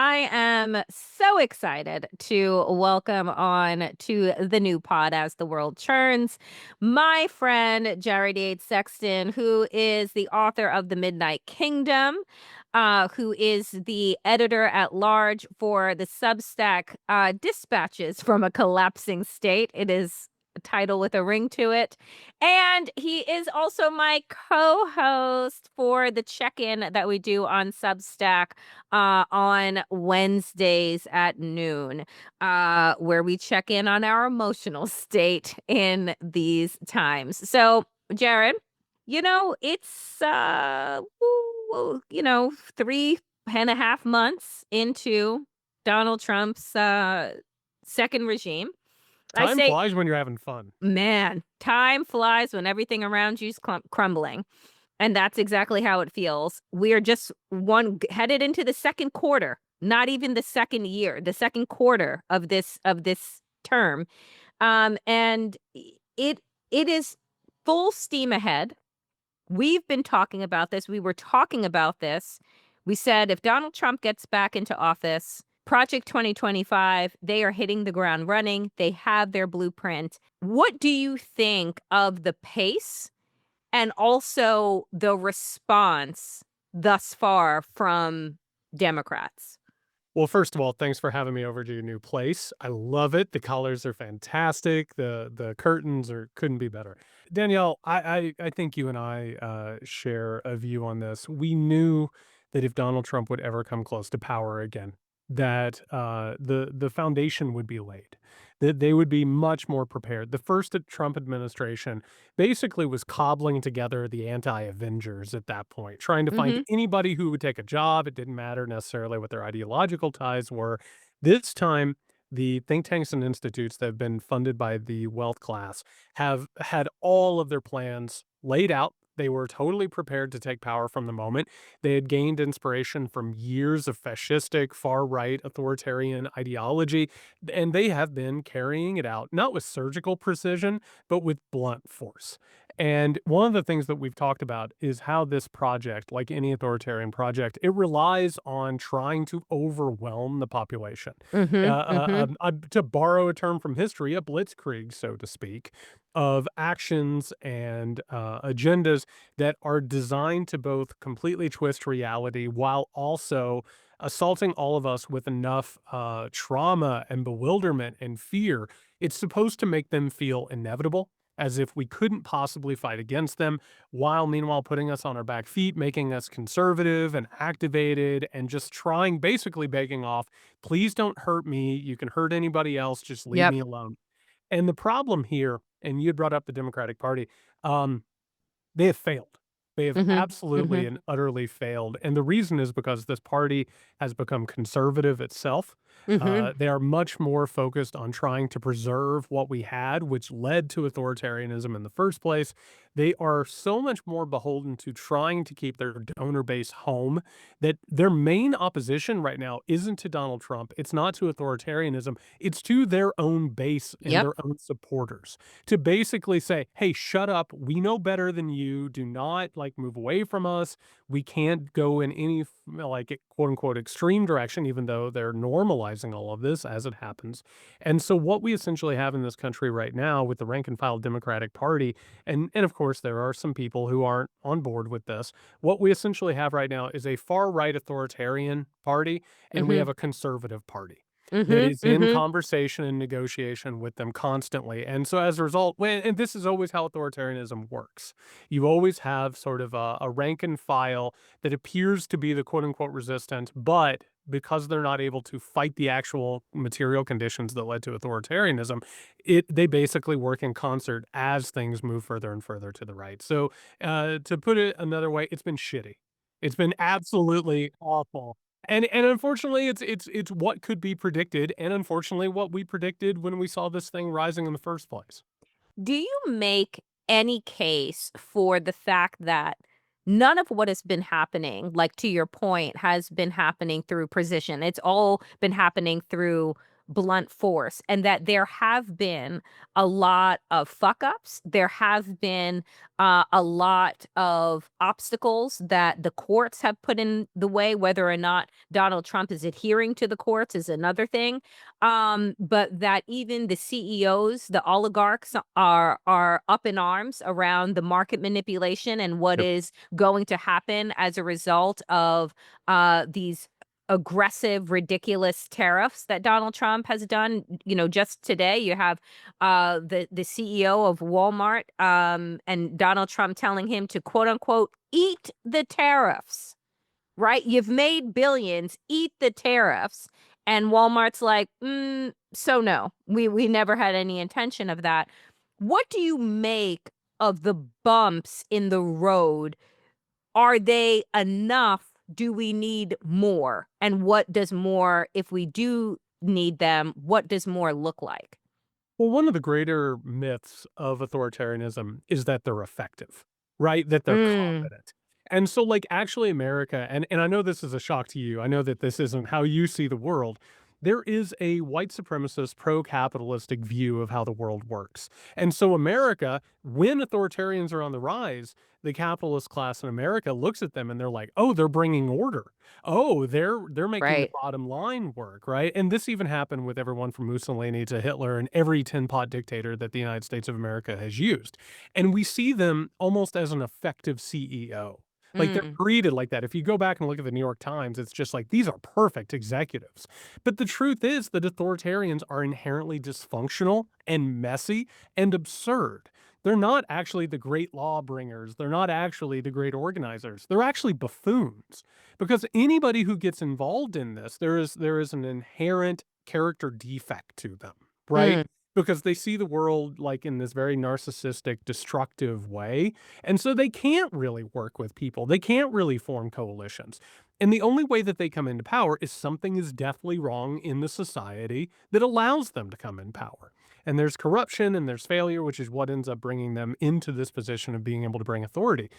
I am so excited to welcome on to the new pod as the world churns my friend Jared Yates Sexton, who is the author of The Midnight Kingdom, who is the editor at large for the Substack Dispatches from a Collapsing State. It is a title with a ring to it. And he is also my co-host for the check-in that we do on Substack on Wednesdays at noon, where we check in on our emotional state in these times. So, Jared, it's 3.5 months into Donald Trump's second regime. I Time say, flies when you're having fun. man, time flies when everything around you's crumbling. And that's exactly how it feels. We are just headed into the second quarter, not even the second year, the second quarter of this term. And it is full steam ahead. We've been talking about this. We were talking about this. We said if Donald Trump gets back into office, Project 2025, they are hitting the ground running. They have their blueprint. What do you think of the pace and also the response thus far from Democrats? Well, first of all, thanks for having me over to your new place. I love it. The colors are fantastic. The curtains are couldn't be better. Danielle, I think you and I share a view on this. We knew that if Donald Trump would ever come close to power again, that the foundation would be laid. That they would be much more prepared. The first Trump administration basically was cobbling together the anti-Avengers at that point, trying to find Mhm. anybody who would take a job. It didn't matter necessarily what their ideological ties were. This time, the think tanks and institutes that have been funded by the wealth class have had all of their plans laid out. They were totally prepared to take power from the moment. They had gained inspiration from years of fascistic, far right, authoritarian ideology, and they have been carrying it out, not with surgical precision, but with blunt force. And one of the things that we've talked about is how this project, like any authoritarian project, it relies on trying to overwhelm the population. Mhm. Mhm. To borrow a term from history, a blitzkrieg, so to speak, of actions and agendas that are designed to both completely twist reality while also assaulting all of us with enough trauma and bewilderment and fear. It's supposed to make them feel inevitable, as if we couldn't possibly fight against them, while meanwhile putting us on our back feet, making us conservative and activated, and just trying, basically begging off, please don't hurt me. You can hurt anybody else. Just leave Yep. me alone. And the problem here, and you had brought up the Democratic Party, um, they have failed. They have Mhm. absolutely Mhm. and utterly failed, and the reason is because this party has become conservative itself. Mhm. They are much more focused on trying to preserve what we had, which led to authoritarianism in the first place. They are so much more beholden to trying to keep their donor base home that their main opposition right now isn't to Donald Trump. It's not to authoritarianism. It's to their own base and Yep. their own supporters to basically say, "Hey, shut up. We know better than you. Do not like move away from us. We can't go in any like quote unquote extreme direction, even though they're normalizing all of this as it happens." And so what we essentially have in this country right now with the rank and file Democratic Party, and of course there are some people who aren't on board with this. What we essentially have right now is a far right authoritarian party, and we Mhm. have a conservative party that Mhm. is in Mhm. conversation and negotiation with them constantly. And so as a result, and this is always how authoritarianism works. You always have sort of a rank and file that appears to be the quote unquote resistant, but because they're not able to fight the actual material conditions that led to authoritarianism, they basically work in concert as things move further and further to the right. So to put it another way, it's been shitty. It's been absolutely awful. And unfortunately, it's what could be predicted, and unfortunately, what we predicted when we saw this thing rising in the first place. Do you make any case for the fact that none of what has been happening, like to your point, has been happening through precision? It's all been happening through blunt force, and that there have been a lot of fuck ups. There have been a lot of obstacles that the courts have put in the way. Whether or not Donald Trump is adhering to the courts is another thing. But that even the CEOs, the oligarchs are up in arms around the market manipulation and what Yep. is going to happen as a result of these aggressive, ridiculous tariffs that Donald Trump has done. You know, just today you have the CEO of Walmart and Donald Trump telling him to quote unquote eat the tariffs. Right? You've made billions, eat the tariffs. And Walmart's like, so no, we never had any intention of that. What do you make of the bumps in the road? Are they enough? Do we need more? And what does more, if we do need them, what does more look like? Well, one of the greater myths of authoritarianism is that they're effective, right? That they're Mm, competent. And so, like, actually, America, and I know this is a shock to you. I know that this isn't how you see the world. There is a white supremacist, pro capitalistic view of how the world works. And so, America, when authoritarians are on the rise, the capitalist class in America looks at them and they're like, oh, they're bringing order. Oh, they're making the right. bottom line work, right? And this even happened with everyone from Mussolini to Hitler and every tin pot dictator that the United States of America has used. And we see them almost as an effective CEO. Like they're Mm, greeted like that. If you go back and look at the New York Times, it's just like these are perfect executives. But the truth is that authoritarians are inherently dysfunctional and messy and absurd. They're not actually the great law bringers. They're not actually the great organizers. They're actually buffoons. Because anybody who gets involved in this, there is an inherent character defect to them, right? mm. Because they see the world like in this very narcissistic, destructive way. And so they can't really work with people. They can't really form coalitions. And the only way that they come into power is something is definitely wrong in the society that allows them to come in power. And there's corruption and there's failure, which is what ends up bringing them into this position of being able to bring authority.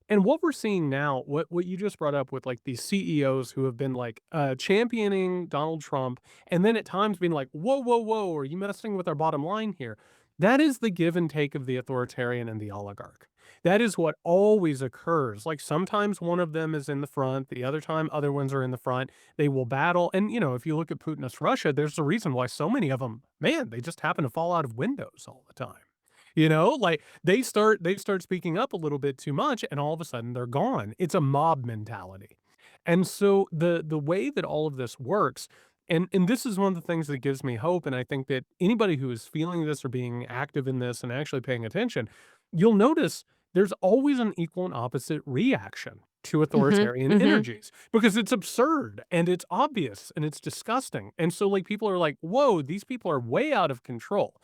And what we're seeing now, what you just brought up with like these CEOs who have been like championing Donald Trump, and then at times being like, "Whoa, whoa, whoa, are you messing with our bottom line here?" That is the give and take of the authoritarian and the oligarch. That is what always occurs. Like sometimes one of them is in the front, the other time other ones are in the front. They will battle, and if you look at Putin's Russia, there's a reason why so many of them, man, they just happen to fall out of windows all the time. Like they start speaking up a little bit too much and all of a sudden they're gone. It's a mob mentality. And so the way that all of this works, and this is one of the things that gives me hope, and I think that anybody who is feeling this or being active in this and actually paying attention, you'll notice there's always an equal and opposite reaction to Mhm, authoritarian mhm. energies because it's absurd and it's obvious and it's disgusting. And so like people are like, "Whoa, these people are way out of control."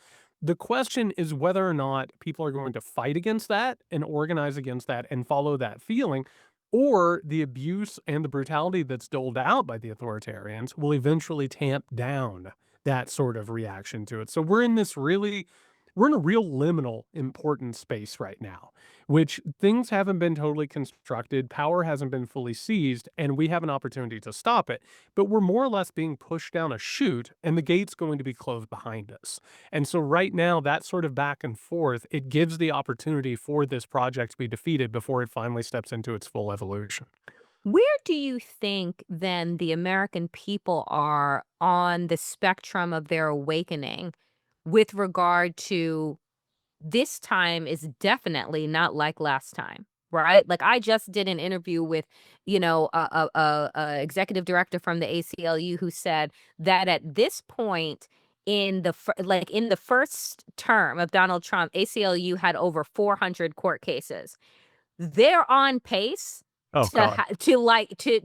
The question is whether or not people are going to fight against that and organize against that and follow that feeling, or the abuse and the brutality that's doled out by the authoritarians will eventually tamp down that sort of reaction to it. So we're in a real liminal important space right now, which things haven't been totally constructed, power hasn't been fully seized, and we have an opportunity to stop it. But we're more or less being pushed down a chute, and the gate's going to be closed behind us. And so right now, that sort of back and forth, it gives the opportunity for this project to be defeated before it finally steps into its full evolution. Where do you think then the American people are on the spectrum of their awakening with regard to this time is definitely not like last time, right? Like I just did an interview with, a executive director from the ACLU who said that at this point in in the first term of Donald Trump, ACLU had over 400 court cases. They're on pace Oh, God.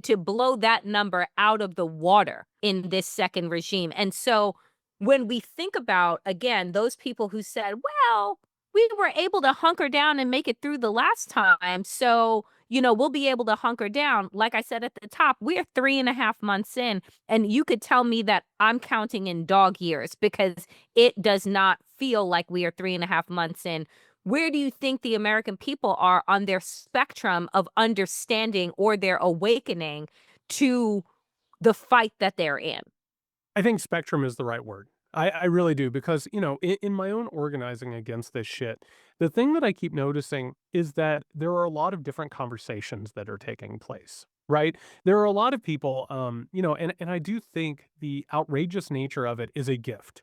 to blow that number out of the water in this second regime, and so, when we think about, again, those people who said, "Well, we were able to hunker down and make it through the last time, so, we'll be able to hunker down." Like I said at the top, we're 3.5 months in, and you could tell me that I'm counting in dog years because it does not feel like we are 3.5 months in. Where do you think the American people are on their spectrum of understanding or their awakening to the fight that they're in? I think spectrum is the right word. I really do because, in my own organizing against this shit, the thing that I keep noticing is that there are a lot of different conversations that are taking place, right? There are a lot of people, and I do think the outrageous nature of it is a gift.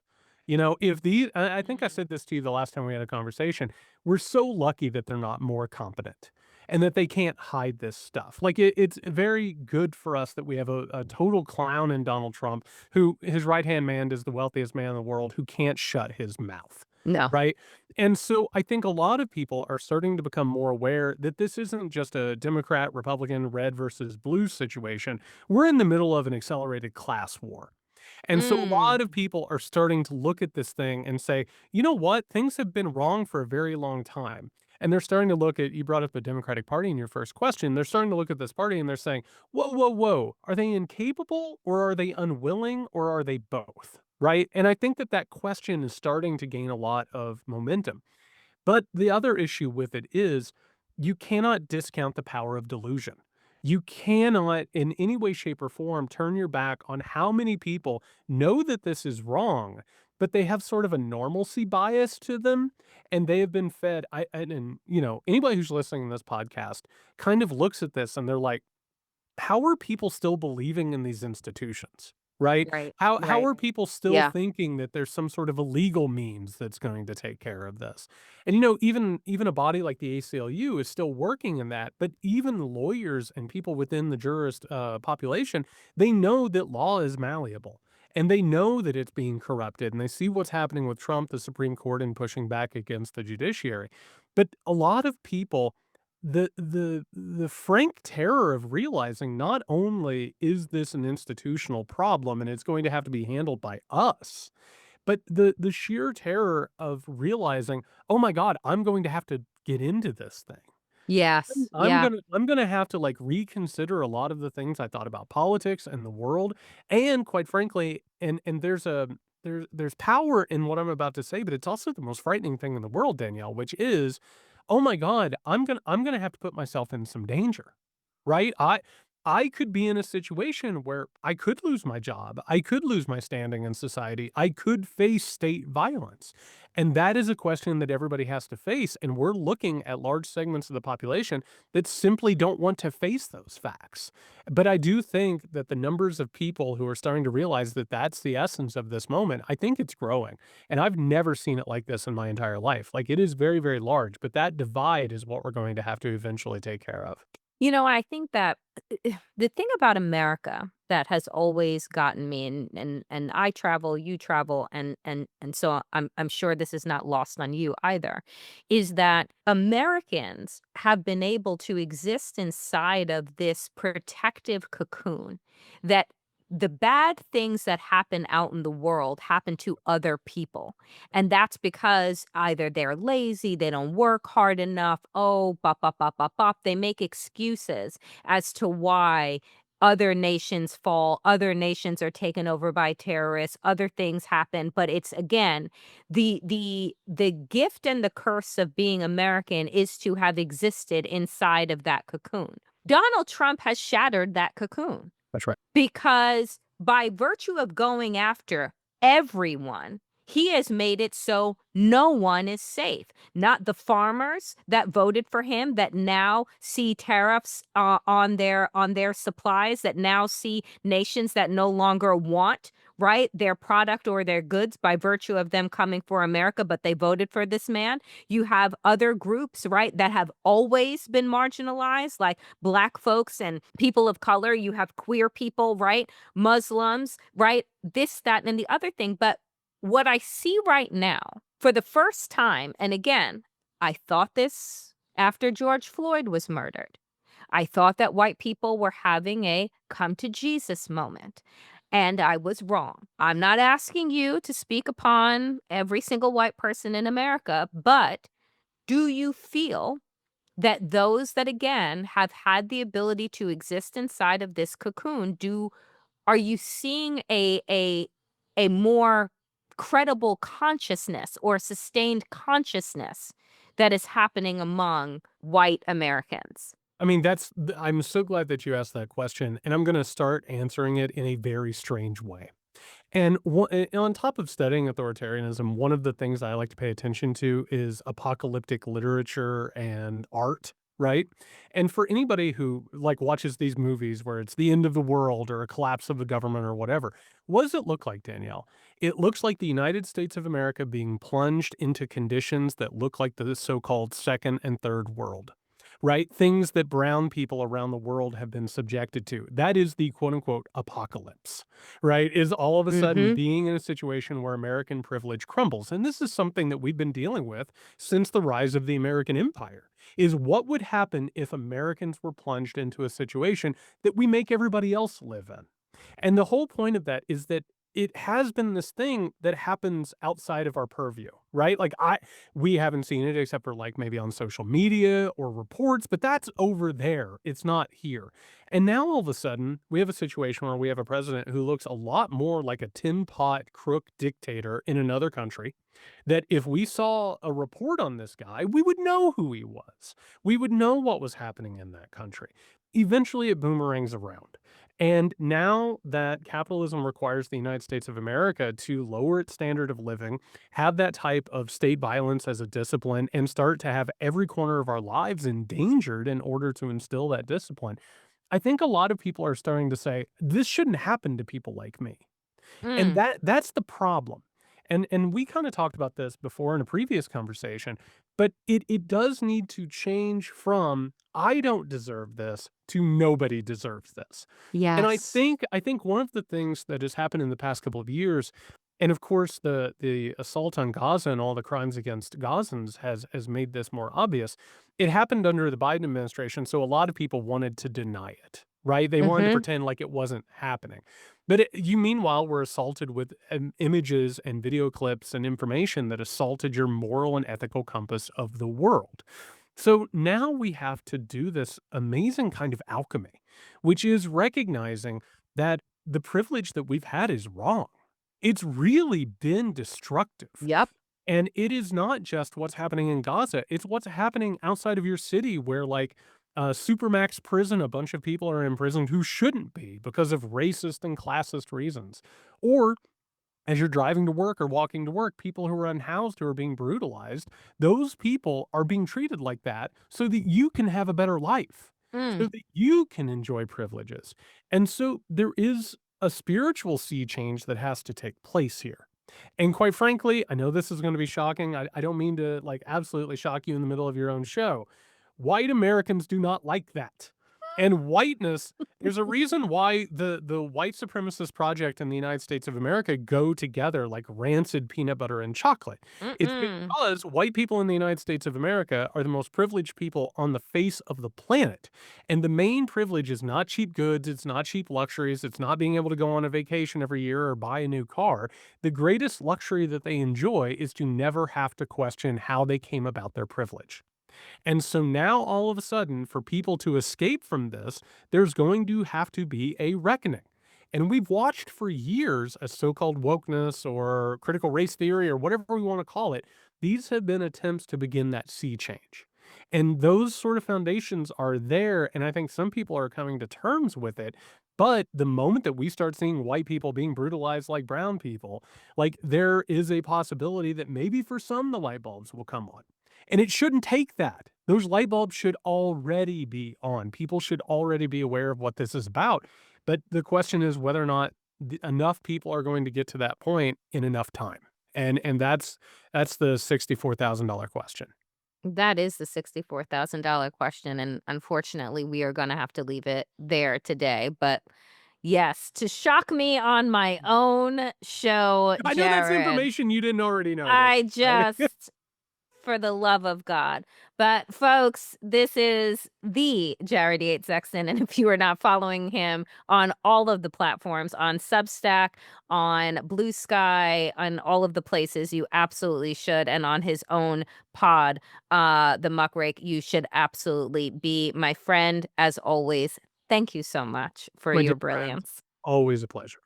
If I think I Mhm. said this to you the last time we had a conversation. We're so lucky that they're not more competent and that they can't hide this stuff. Like it's very good for us that we have a total clown in Donald Trump who his right-hand man is the wealthiest man in the world who can't shut his mouth, No. right? And so I think a lot of people are starting to become more aware that this isn't just a Democrat, Republican, red versus blue situation. We're in the middle of an accelerated class war. And so a Mm. lot of people are starting to look at this thing and say, "You know what? Things have been wrong for a very long time." And they're starting to look at you brought up the Democratic Party in your first question. They're starting to look at this party and they're saying, "Whoa, whoa, whoa. Are they incapable or are they unwilling or are they both?" Right? And I think that that question is starting to gain a lot of momentum. But the other issue with it is you cannot discount the power of delusion. You cannot, in any way, shape, or form, turn your back on how many people know that this is wrong, but they have sort of a normalcy bias to them, and they have been fed. Anybody who's listening to this podcast kind of looks at this and they're like, how are people still believing in these institutions, right? Right. How Right. are people still Yeah. thinking that there's some sort of a legal means that's going to take care of this? And even a body like the ACLU is still working in that, but even lawyers and people within the jurist population, they know that law is malleable. And they know that it's being corrupted, and they see what's happening with Trump, the Supreme Court, and pushing back against the judiciary. But a lot of people the frank terror of realizing not only is this an institutional problem and it's going to have to be handled by us, but the sheer terror of realizing, "Oh my god, I'm going to have to get into this thing." I'm Yes. I'm Yeah. gonna I'm gonna have to, like, reconsider a lot of the things I thought about politics and the world, and quite frankly and there's power in what I'm about to say, but it's also the most frightening thing in the world, Danielle, which is, "Oh my god, I'm gonna have to put myself in some danger." Right? I could be in a situation where I could lose my job, I could lose my standing in society, I could face state violence, and that is a question that everybody has to face, and we're looking at large segments of the population that simply don't want to face those facts. But I do think that the numbers of people who are starting to realize that that's the essence of this moment, I think it's growing, and I've never seen it like this in my entire life. Like, it is very, very large, but that divide is what we're going to have to eventually take care of. I think that the thing about America that has always gotten me, and I travel, you travel, and so I'm sure this is not lost on you either, is that Americans have been able to exist inside of this protective cocoon that the bad things that happen out in the world happen to other people. And that's because either they're lazy, they don't work hard enough, oh, bop, bop, bop, bop, bop. They make excuses as to why other nations fall, other nations are taken over by terrorists, other things happen. But it's again, the gift and the curse of being American is to have existed inside of that cocoon. Donald Trump has shattered that cocoon. That's right. Because by virtue of going after everyone, he has made it so no one is safe. Not the farmers that voted for him that now see tariffs on their supplies, that now see nations that no longer want right their product or their goods by virtue of them coming for America, but they voted for this man. You have other groups, right, that have always been marginalized, like Black folks and people of color. You have queer people, right? Muslims, right? This, that, and the other thing. But what I see right now, for the first time, and again, I thought this after George Floyd was murdered. I thought that white people were having a come to Jesus moment. And I was wrong. I'm not asking you to speak upon every single white person in America, but do you feel that those that again have had the ability to exist inside of this cocoon, do are you seeing a more credible consciousness or sustained consciousness that is happening among white Americans? I mean, I'm so glad that you asked that question, and I'm gonna start answering it in a very strange way. And on top of studying authoritarianism, one of the things I like to pay attention to is apocalyptic literature and art, right? And for anybody who like watches these movies where it's the end of the world or a collapse of the government or whatever, what does it look like, Danielle? It looks like the United States of America being plunged into conditions that look like the so-called second and third world. Right? Things that brown people around the world have been subjected to. That is the quote unquote apocalypse, right? Is all of a sudden Mhm. being in a situation where American privilege crumbles. And this is something that we've been dealing with since the rise of the American empire. Is what would happen if Americans were plunged into a situation that we make everybody else live in? And the whole point of that is that it has been this thing that happens outside of our purview, right? Like we haven't seen it except for like maybe on social media or reports, but that's over there. It's not here. And now all of a sudden, we have a situation where we have a president who looks a lot more like a tin pot crook dictator in another country. That if we saw a report on this guy, we would know who he was. We would know what was happening in that country. Eventually, it boomerangs around. And now that capitalism requires the United States of America to lower its standard of living, have that type of state violence as a discipline, and start to have every corner of our lives endangered in order to instill that discipline, I think a lot of people are starting to say, this shouldn't happen to people like me. And Mm. that's the problem. And we kinda talked about this before in a previous conversation, but it does need to change from, "I don't deserve this," to, "Nobody deserves this." And Yes. I think one of the things that has happened in the past couple of years, and of course, the assault on Gaza and all the crimes against Gazans has made this more obvious. It happened under the Biden administration, so a lot of people wanted to deny it, right? They wanted to Mhm. pretend like it wasn't happening. But you meanwhile were assaulted with, images and video clips and information that assaulted your moral and ethical compass of the world. So now we have to do this amazing kind of alchemy, which is recognizing that the privilege that we've had is wrong. It's really been destructive. Yep. And it is not just what's happening in Gaza, it's what's happening outside of your city where, like, supermax prison, a bunch of people are imprisoned who shouldn't be because of racist and classist reasons. Or as you're driving to work or walking to work, people who are unhoused, who are being brutalized, those people are being treated like that so that you can have a better life, Mm. so that you can enjoy privileges. And so there is a spiritual sea change that has to take place here. And quite frankly, I know this is gonna be shocking. I don't mean to, like, absolutely shock you in the middle of your own show. White Americans do not like that. And whiteness there's a reason why the white supremacist project in the United States of America go together like rancid peanut butter and chocolate. It's Mm-mm. because white people in the United States of America are the most privileged people on the face of the planet. And the main privilege is not cheap goods, it's not cheap luxuries, it's not being able to go on a vacation every year or buy a new car. The greatest luxury that they enjoy is to never have to question how they came about their privilege. And so now all of a sudden, for people to escape from this, there's going to have to be a reckoning. And we've watched for years as so-called wokeness or critical race theory or whatever we want to call it. These have been attempts to begin that sea change. And those sort of foundations are there. And I think some people are coming to terms with it. But the moment that we start seeing white people being brutalized like brown people, like there is a possibility that maybe for some the light bulbs will come on. And it shouldn't take that. Those light bulbs should already be on. People should already be aware of what this is about. But the question is whether or not enough people are going to get to that point in enough time. And that's the $64,000 question. That is the $64,000 question, and unfortunately, we are gonna have to leave it there today, but yes, to shock me on my own show, I know that's Jared, information you didn't already know, Dave. I just for the love of God. But folks, this is the Jared Yates Sexton. And if you are not following him on all of the platforms, on Substack, on Blue Sky, on all of the places, you absolutely should. And on his own pod, The Muckrake, you should absolutely be my friend as always. Thank you so much for My dear your friend, brilliance. always a pleasure.